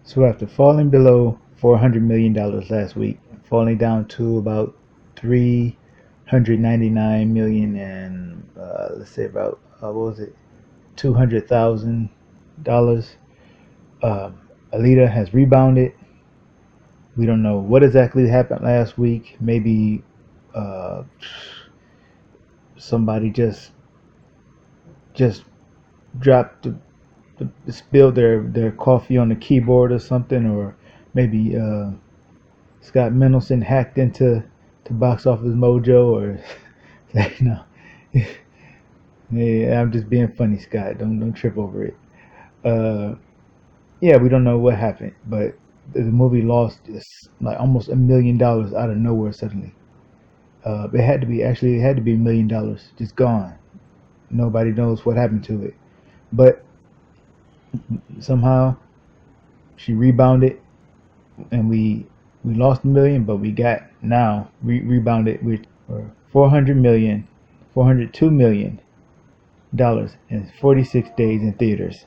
So after falling below $400 million last week, falling down to about 399 million and let's say about what was it, $200,000. Um, Alita has rebounded. We don't know what exactly happened last week. Maybe uh, somebody just dropped spilled their coffee on the keyboard or something, or maybe Scott Mendelson hacked into to Box Office Mojo, or no. Yeah, I'm just being funny, Scott. Don't trip over it. Uh, yeah, we don't know what happened, but the movie lost like almost $1 million out of nowhere suddenly. It had to be $1 million just gone. Nobody knows what happened to it, but somehow she rebounded, and we lost a million, but we got now rebounded with 400 million, $402 million in 46 days in theaters.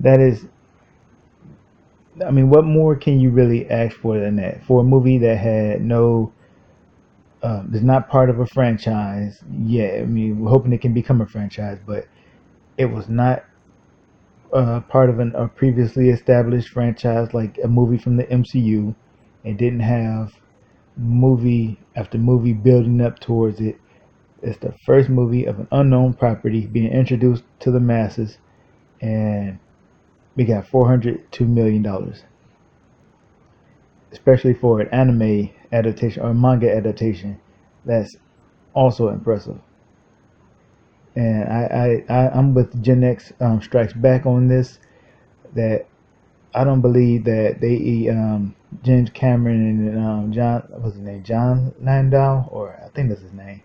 That is, I mean, what more can you really ask for than that for a movie that had no, is not part of a franchise? Yeah, I mean, we're hoping it can become a franchise, but it was not part of a previously established franchise like a movie from the MCU. It didn't have movie after movie building up towards it. It's the first movie of an unknown property being introduced to the masses, and we got $402 million, especially for an anime adaptation or a manga adaptation. That's also impressive. And I'm with Gen X Strikes Back on this. That I don't believe that they James Cameron and John, what's his name, John Landau, or I think that's his name,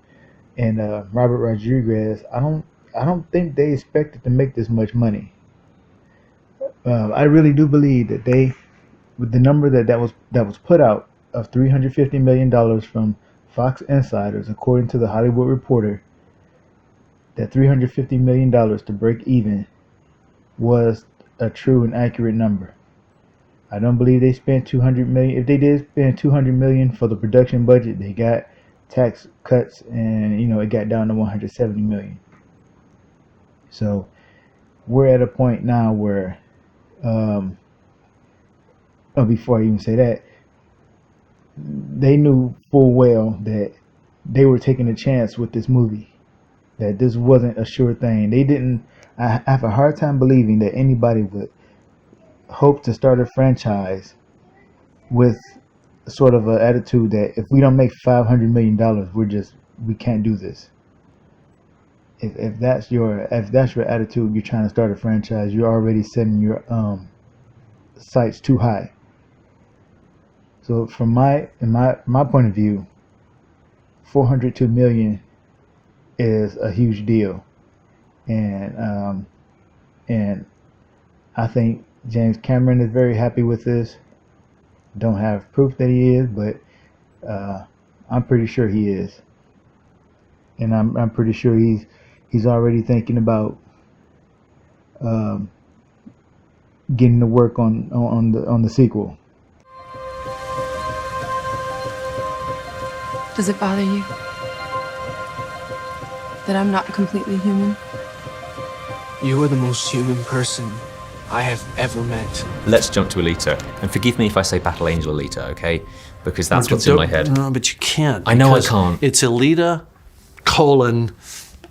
and Robert Rodriguez. I don't think they expected to make this much money. I really do believe that they, with the number that was put out of $350 million from Fox insiders, according to the Hollywood Reporter, that $350 million to break even was a true and accurate number. I don't believe they spent 200 million. If they did spend 200 million for the production budget, they got tax cuts, and it got down to 170 million. So we're at a point now where, um, before I even say that, they knew full well that they were taking a chance with this movie. That this wasn't a sure thing. They didn't. I have a hard time believing that anybody would hope to start a franchise with sort of an attitude that if we don't make $500 million, we can't do this. If that's your attitude, you're trying to start a franchise, you're already setting your sights too high. So from my point of view, 402 million is a huge deal, and and I think James Cameron is very happy with this. Don't have proof that he is, but I'm pretty sure he is, and I'm pretty sure he's already thinking about um, getting to work on the sequel. Does it bother you that I'm not completely human? You are the most human person I have ever met. Let's jump to Alita. And forgive me if I say Battle Angel Alita, okay? Because that's what's in my head. No, but you can't. I know I can't. It's Alita,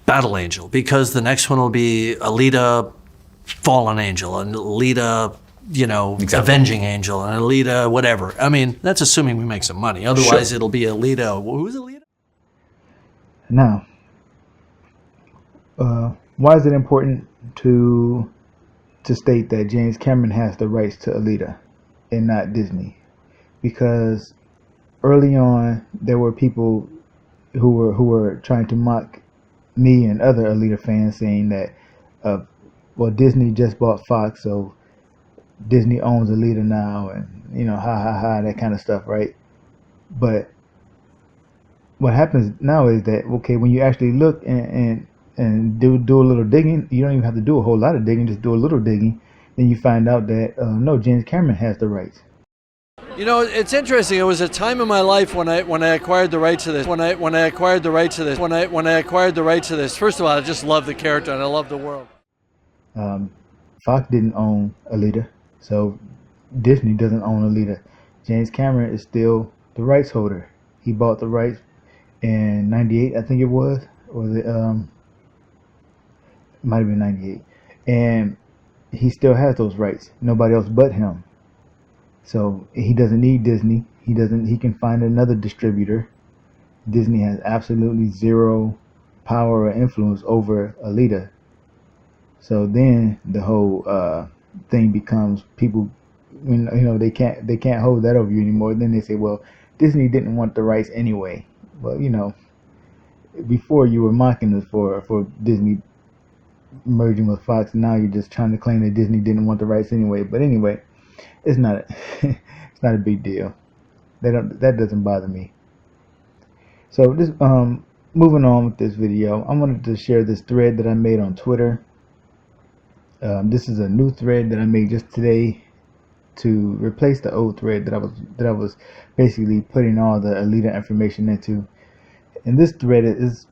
Battle Angel, because the next one will be Alita, Fallen Angel, and Alita, Exactly. Avenging Angel, and Alita, whatever. I mean, that's assuming we make some money. Otherwise, Sure. It'll be Alita. Who's Alita? Now, why is it important to state that James Cameron has the rights to Alita and not Disney? Because early on, there were people who were trying to mock me and other Alita fans, saying that, well, Disney just bought Fox, so Disney owns Alita now, and ha ha ha, that kind of stuff, right? But what happens now is that, okay, when you actually look and do a little digging, you don't even have to do a whole lot of digging, just do a little digging. then you find out that no, James Cameron has the rights. You know, it's interesting. It was a time in my life when I acquired the rights to this. When I acquired the rights to this. When I acquired the rights to this. First of all, I just love the character and I love the world. Fox didn't own Alita, so Disney doesn't own Alita. James Cameron is still the rights holder. He bought the rights in '98, I think it was, or it might have been '98, and he still has those rights. Nobody else but him. So he doesn't need Disney. He can find another distributor. Disney has absolutely zero power or influence over Alita. So then the whole thing becomes people, they can't hold that over you anymore. Then they say, well, Disney didn't want the rights anyway. Well, before you were mocking us for Disney merging with Fox, and now you're just trying to claim that Disney didn't want the rights anyway. But anyway, it's not it's not a big deal. That doesn't bother me. So this moving on with this video, I wanted to share this thread that I made on Twitter. This is a new thread that I made just today to replace the old thread that I was basically putting all the Alita information into. And this thread is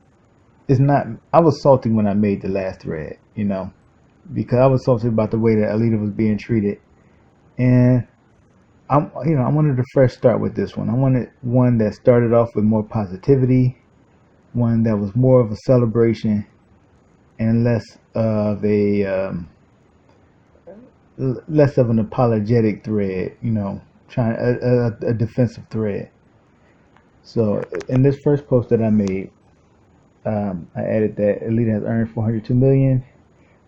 not. I was salty when I made the last thread, because I was salty about the way that Alita was being treated, and I wanted a fresh start with this one. I wanted one that started off with more positivity, one that was more of a celebration, and less of an apologetic thread, trying a defensive thread. So in this first post that I made, I added that Alita has earned $402 million.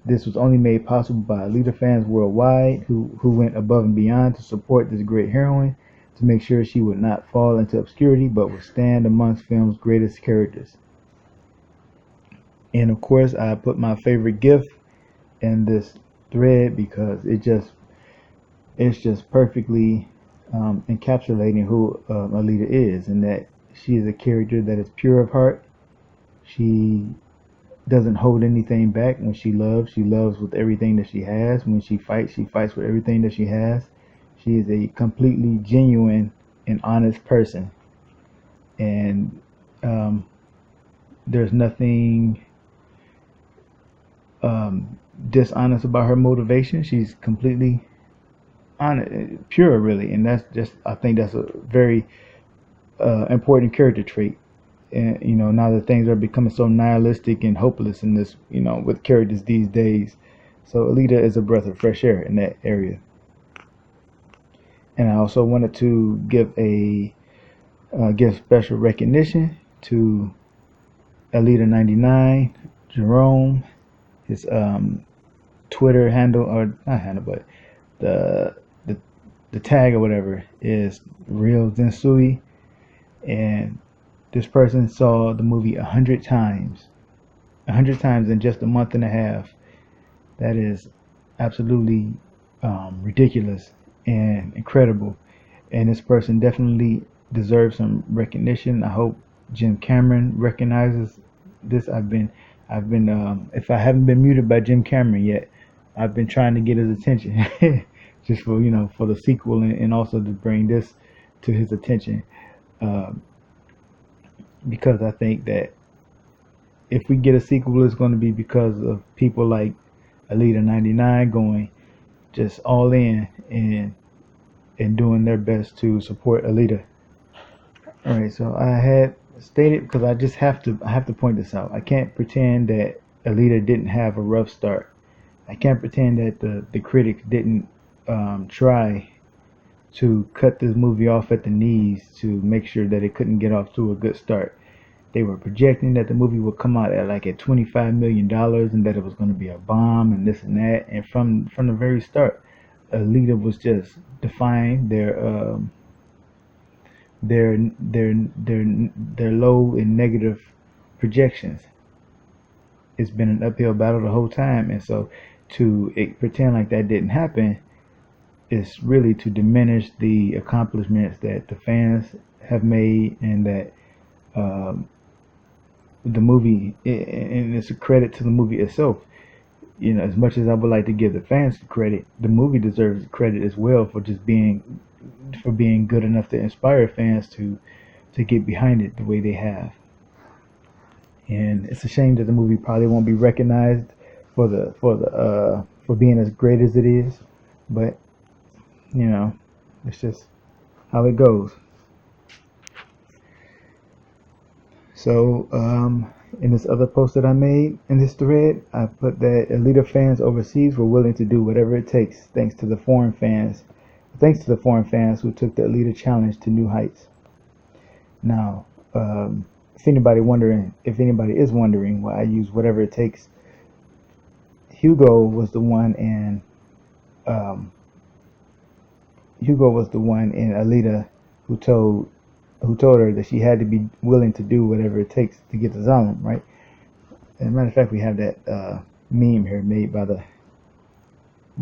This was only made possible by Alita fans worldwide who went above and beyond to support this great heroine, to make sure she would not fall into obscurity but would stand amongst film's greatest characters. And of course, I put my favorite GIF in this thread because it's just perfectly encapsulating who Alita is, and that she is a character that is pure of heart. She doesn't hold anything back. When she loves with everything that she has. When she fights with everything that she has. She is a completely genuine and honest person, and there's nothing dishonest about her motivation. She's completely honest, pure, really, and I think that's a very important character trait. And now that things are becoming so nihilistic and hopeless in this, with characters these days, so Alita is a breath of fresh air in that area. And I also wanted to give special recognition to Alita 99, Jerome. His Twitter handle, or not handle, but the tag or whatever is Real Zensui, and this person saw the movie 100 times in just a month and a half. That is absolutely ridiculous and incredible, and this person definitely deserves some recognition. I hope Jim Cameron recognizes this. I've been if I haven't been muted by Jim Cameron yet, I've been trying to get his attention just for the sequel, and also to bring this to his attention, because I think that if we get a sequel, it's going to be because of people like Alita 99 going just all in and doing their best to support Alita. All right, so I had stated, because I have to point this out. I can't pretend that Alita didn't have a rough start. I can't pretend that the critics didn't try to cut this movie off at the knees to make sure that it couldn't get off to a good start. They were projecting that the movie would come out at $25 million and that it was going to be a bomb and this and that. And from the very start, Alita was just defying their low and negative projections. It's been an uphill battle the whole time, and so to pretend like that didn't happen is really to diminish the accomplishments that the fans have made, and that the movie, and it's a credit to the movie itself. As much as I would like to give the fans credit, the movie deserves credit as well for just being good enough to inspire fans to get behind it the way they have. And it's a shame that the movie probably won't be recognized for being as great as it is, but it's just how it goes. So, in this other post that I made in this thread, I put that Alita fans overseas were willing to do whatever it takes, thanks to the foreign fans who took the Alita challenge to new heights. Now, if anybody is wondering why I use whatever it takes, Hugo was the one in Alita who told her that she had to be willing to do whatever it takes to get to Zalem, right? As a matter of fact, we have that meme here made by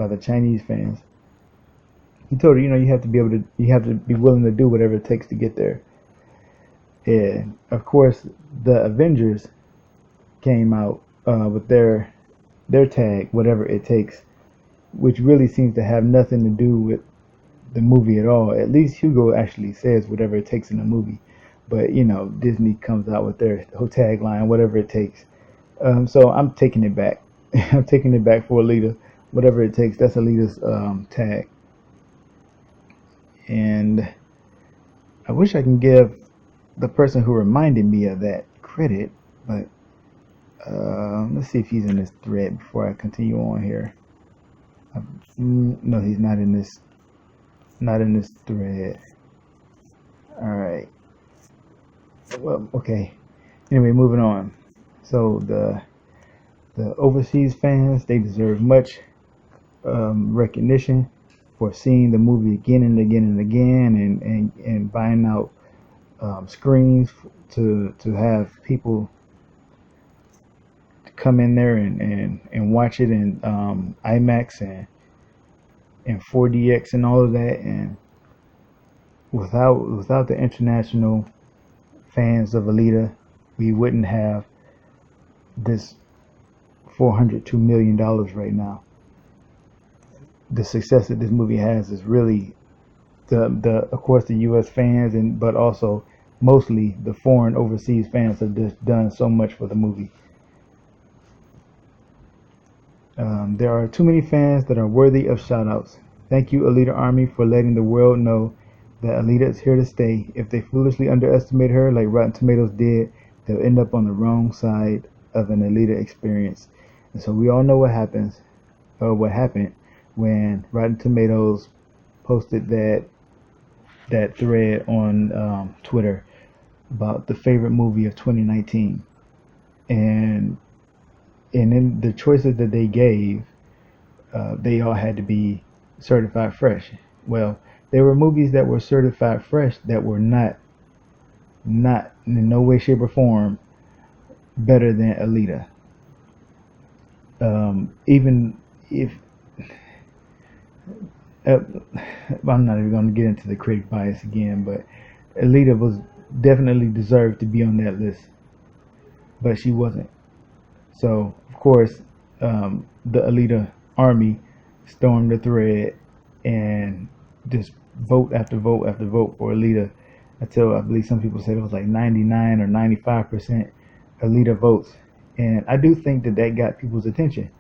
the Chinese fans. He told her, you have to be willing to do whatever it takes to get there. And of course, the Avengers came out with their tag, whatever it takes, which really seems to have nothing to do with the movie at all. At least Hugo actually says whatever it takes in the movie, but Disney comes out with their whole tagline, whatever it takes. So I'm taking it back. I'm taking it back for Alita, whatever it takes. That's Alita's tag. And I wish I can give the person who reminded me of that credit, but let's see if he's in this thread before I continue on here. No, he's not in this. Not in this thread. All right. Well, okay. Anyway, moving on. So the overseas fans, they deserve much recognition for seeing the movie again and again and again, and buying out screens to have people come in there and watch it in IMAX and 4DX and all of that. And without the international fans of Alita, we wouldn't have this $402 million right now. The success that this movie has is really of course the U.S. fans, but also mostly the foreign overseas fans have just done so much for the movie. There are too many fans that are worthy of shout-outs. Thank you, Alita Army, for letting the world know that Alita is here to stay. If they foolishly underestimate her like Rotten Tomatoes did, they'll end up on the wrong side of an Alita experience. And so we all know what happened when Rotten Tomatoes posted that thread on Twitter about the favorite movie of 2019. And in the choices that they gave, they all had to be certified fresh. Well, there were movies that were certified fresh that were not in no way, shape, or form better than Alita. Even if I'm not even going to get into the critic bias again, but Alita was definitely deserved to be on that list, but she wasn't. So of course, the Alita Army stormed the thread and just vote after vote after vote for Alita until I believe some people said it was like 99 or 95% Alita votes. And I do think that got people's attention.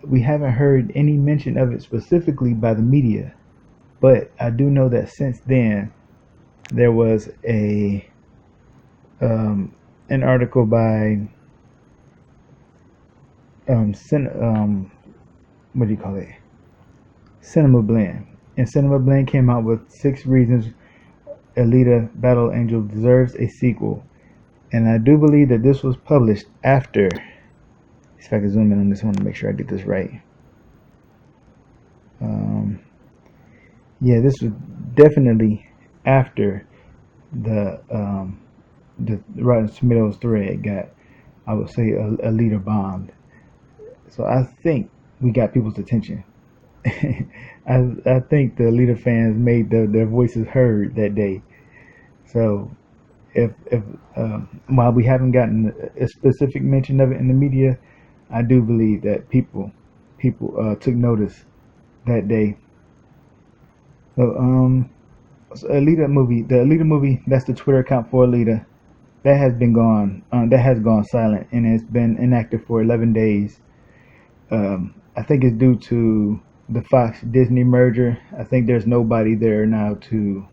We haven't heard any mention of it specifically by the media, but I do know that since then there was an article by what do you call it? Cinema Blend. And Cinema Blend came out with 6 reasons Alita Battle Angel deserves a sequel. And I do believe that this was published after. If I can zoom in on this one to make sure I get this right. This was definitely after the Rotten Tomatoes thread got, I would say, Alita bombed. So I think we got people's attention. I think the Alita fans made their voices heard that day. So if while we haven't gotten a specific mention of it in the media, I do believe that people took notice that day. So the Alita movie, that's the Twitter account for Alita. That has been gone. That has gone silent and it's been inactive for 11 days. I think it's due to the Fox Disney merger. I think there's nobody there now to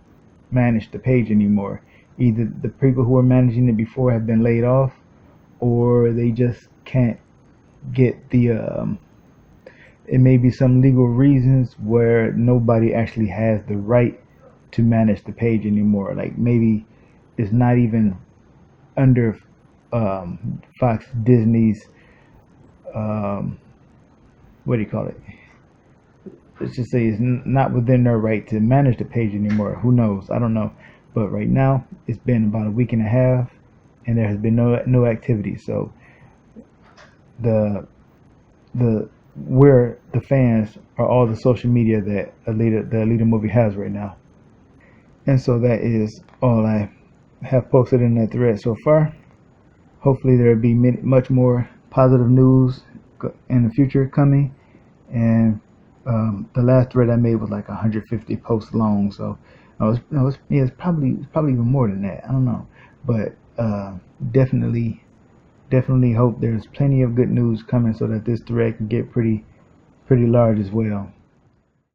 manage the page anymore. Either the people who were managing it before have been laid off, or they just can't get the. It may be some legal reasons where nobody actually has the right to manage the page anymore. Like maybe it's not even under Fox Disney's what do you call it? Let's just say it's not within their right to manage the page anymore. Who knows? I don't know. But right now, it's been about a week and a half, and there has been no activity. So the where the fans are all the social media that the Alita movie has right now. And so that is all I have posted in that thread so far. Hopefully there will be much more positive news in the future coming. And the last thread I made was like 150 posts long, so it's probably even more than that. I don't know, but definitely hope there's plenty of good news coming so that this thread can get pretty large as well.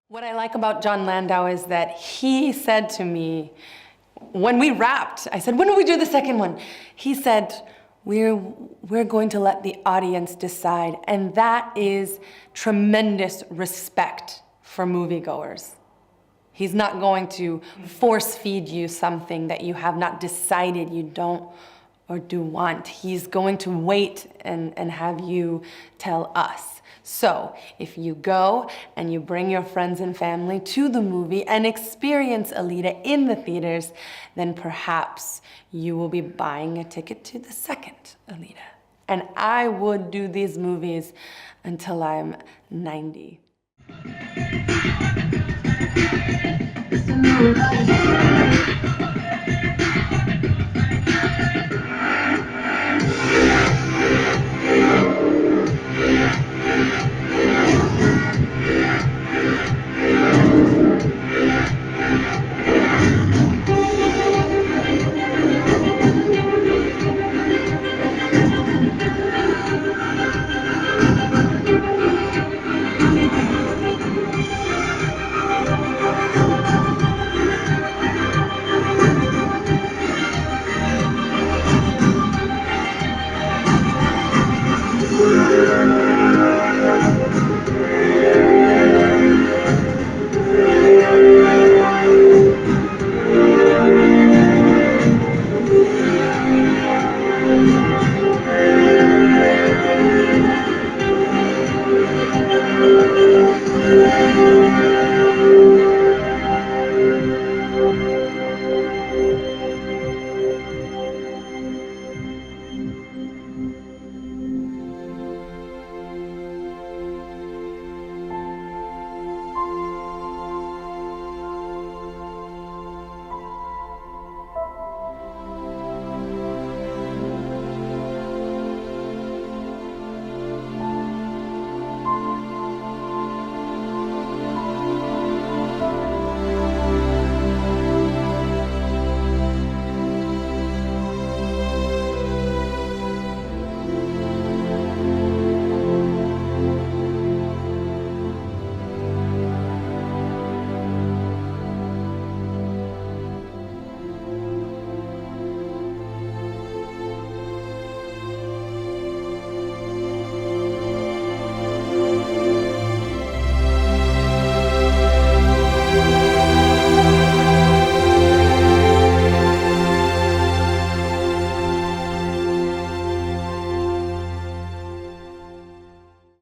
What I like about John Landau is that he said to me when we wrapped, I said, "When do we do the second one?" He said, We're going to let the audience decide. And that is tremendous respect for moviegoers. He's not going to force feed you something that you have not decided you don't or do want. He's going to wait and have you tell us. So if you go and you bring your friends and family to the movie and experience Alita in the theaters, then perhaps you will be buying a ticket to the second Alita. And I would do these movies until I'm 90.